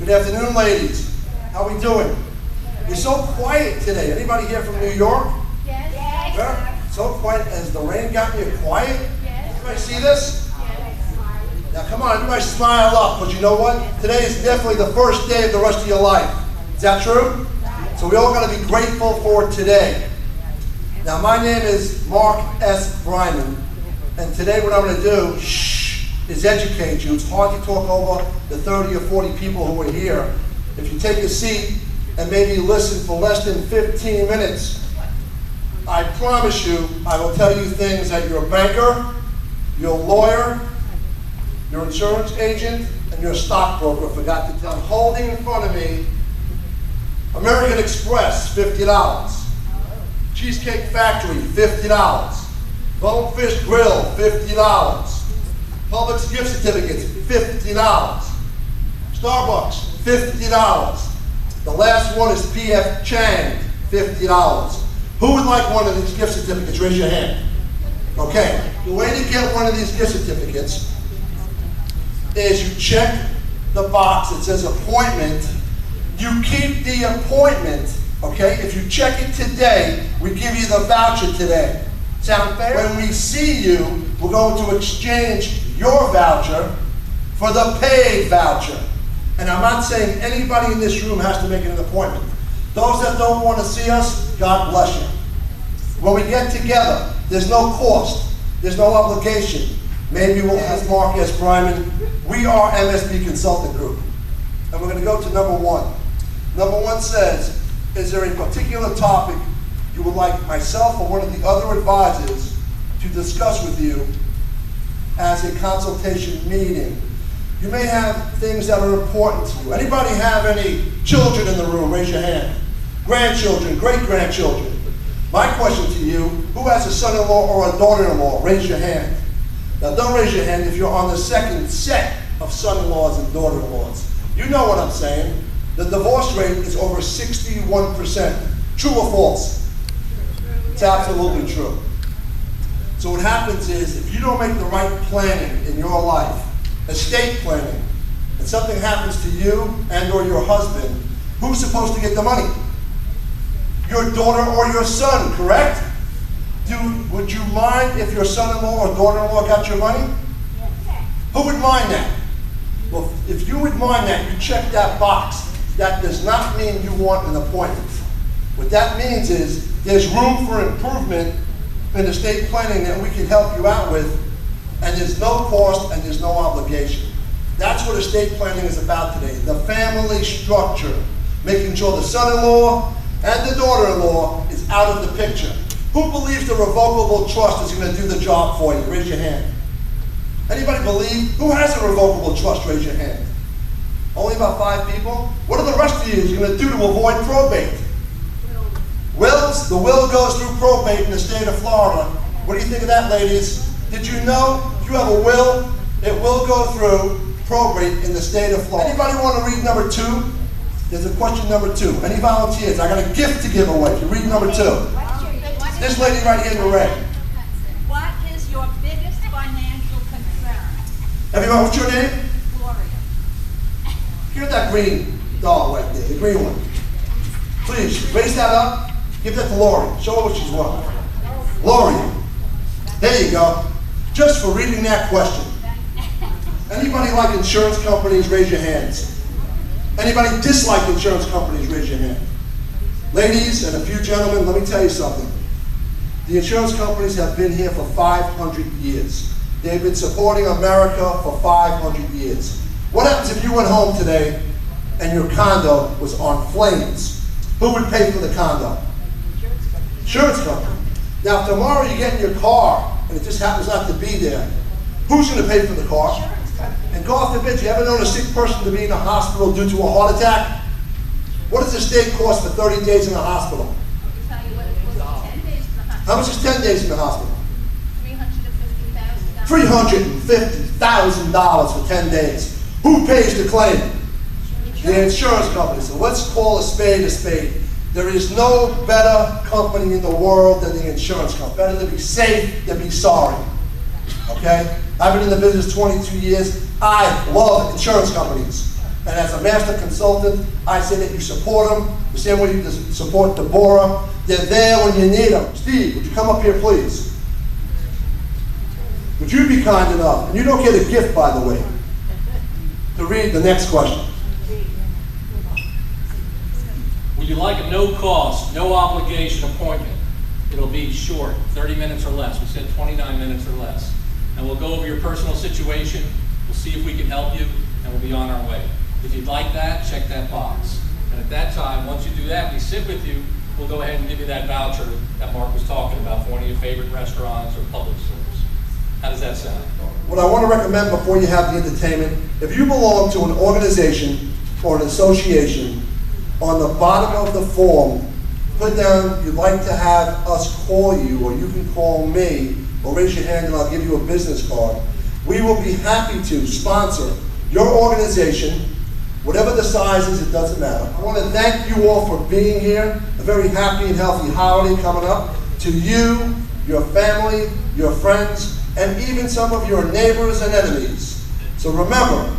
Good afternoon, ladies. How are we doing? You're so quiet today. Anybody here from New York? Yes. Yeah? So quiet. Has the rain gotten you quiet? Yes. Everybody see this? Yes. Now come on, everybody smile up, because you know what? Today is definitely the first day of the rest of your life. Is that true? So we all got to be grateful for today. Now my name is Mark S. Bryman, and today what I'm going to do is educate you. It's hard to talk over the 30 or 40 people who are here. If you take a seat and maybe listen for less than 15 minutes, I promise you I will tell you things that your banker, your lawyer, your insurance agent, and your stockbroker forgot to tell you. Holding in front of me, American Express, $50. Cheesecake Factory, $50. Bonefish Grill, $50. Publix gift certificates, $50. Starbucks, $50. The last one is P.F. Chang, $50. Who would like one of these gift certificates? Raise your hand. Okay, the way to get one of these gift certificates is you check the box that says appointment. You keep the appointment, okay? If you check it today, we give you the voucher today. Sound fair? When we see you, we're going to exchange your voucher for the paid voucher. And I'm not saying anybody in this room has to make an appointment. Those that don't want to see us, God bless you. When we get together, there's no cost, there's no obligation. Maybe we'll ask Mark S. Bryman. We are MSB Consulting Group. And we're going to go to number one. Number one says, is there a particular topic you would like myself or one of the other advisors to discuss with you as a consultation meeting? You may have things that are important to you. Anybody have any children in the room? Raise your hand. Grandchildren, great-grandchildren. My question to you, who has a son-in-law or a daughter-in-law? Raise your hand. Now don't raise your hand if you're on the second set of son-in-laws and daughter-in-laws. You know what I'm saying. The divorce rate is over 61%. True or false? It's absolutely true. So what happens is, if you don't make the right planning in your life, estate planning, and something happens to you and or your husband, who's supposed to get the money? Your daughter or your son, correct? Would you mind if your son-in-law or daughter-in-law got your money? Yes. Who would mind that? Well, if you would mind that, you check that box. That does not mean you want an appointment. What that means is there's room for improvement in estate planning that we can help you out with, and there's no cost and there's no obligation. That's what estate planning is about today. The family structure, making sure the son-in-law and the daughter-in-law is out of the picture. Who believes the revocable trust is going to do the job for you? Raise your hand. Anybody believe? Who has a revocable trust? Raise your hand. Only about 5 people? What are the rest of you going to do to avoid probate? Wills. The will goes through probate in the state of Florida. What do you think of that, ladies? Did you know if you have a will, it will go through probate in the state of Florida? Anybody want to read number 2? There's a question number 2. Any volunteers? I got a gift to give away if you read number 2. This lady right here in the red. What is your biggest financial concern? Everybody, what's your name? Gloria. Here's that green doll right there, the green one. Please, raise that up. Give that to Lori. Show her what she's worth. Lori. There you go. Just for reading that question. Anybody like insurance companies, raise your hands. Anybody dislike insurance companies, raise your hand. Ladies and a few gentlemen, let me tell you something. The insurance companies have been here for 500 years. They've been supporting America for 500 years. What happens if you went home today and your condo was on flames? Who would pay for the condo? Insurance company. Now, if tomorrow you get in your car and it just happens not to be there, who's going to pay for the car? And God forbid, you ever known a sick person to be in a hospital due to a heart attack? What does the state cost for 30 days in the hospital? How much is 10 days in the hospital? $350,000 for 10 days. Who pays the claim? The insurance company. So let's call a spade a spade. There is no better company in the world than the insurance company. Better to be safe than be sorry. Okay? I've been in the business 22 years. I love insurance companies. And as a master consultant, I say that you support them the same way you support Deborah. They're there when you need them. Steve, would you come up here, please? Would you be kind enough, and you don't get a gift, by the way, to read the next question. Would you like a no-cost, no-obligation appointment? It'll be short, 30 minutes or less. We said 29 minutes or less. And we'll go over your personal situation. We'll see if we can help you, and we'll be on our way. If you'd like that, check that box. And at that time, once you do that, we sit with you, we'll go ahead and give you that voucher that Mark was talking about for one of your favorite restaurants or public stores. How does that sound? What I want to recommend before you have the entertainment, if you belong to an organization or an association, on the bottom of the form, put down you'd like to have us call you, or you can call me, or raise your hand and I'll give you a business card. We will be happy to sponsor your organization, whatever the size is, it doesn't matter. I want to thank you all for being here. A very happy and healthy holiday coming up. To you, your family, your friends, and even some of your neighbors and enemies. So remember,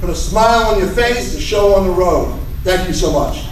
put a smile on your face, the show on the road. Thank you so much.